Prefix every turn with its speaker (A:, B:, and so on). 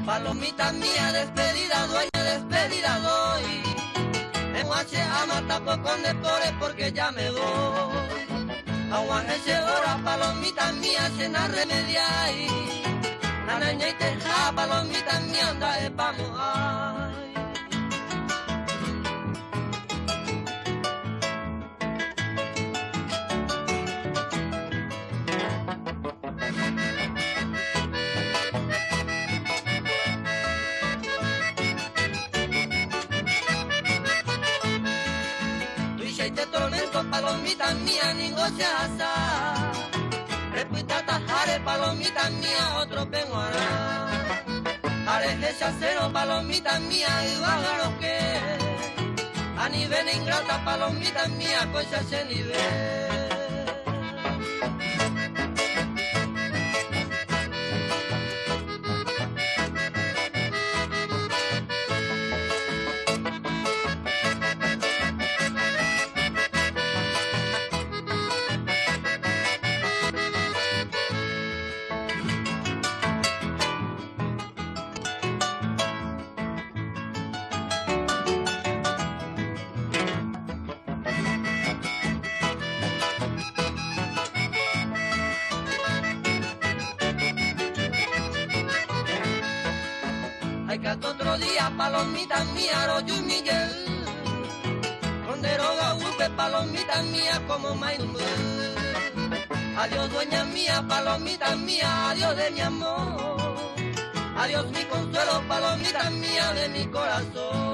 A: Palomita mía, despedida dueña, despedida doy. En Huache a matar con depores porque ya me voy. A Huache ahora, palomita mía, cena remediai. La niña y teja, palomita mía, anda, vamos, ay. Palomita mía, ningo se asa. Repita tajare, palomita mía, otro penguará. Areje chacero, palomita mía, y bájaro que. A nivel ingrata, palomita mía, cosa se nivel. Otro día, palomita mía, Royo y Miguel. Con deroga urbe, palomita mía, como Maynumbe. Adiós, dueña mía, palomita mía, adiós de mi amor. Adiós, mi consuelo, palomita mía, de mi corazón.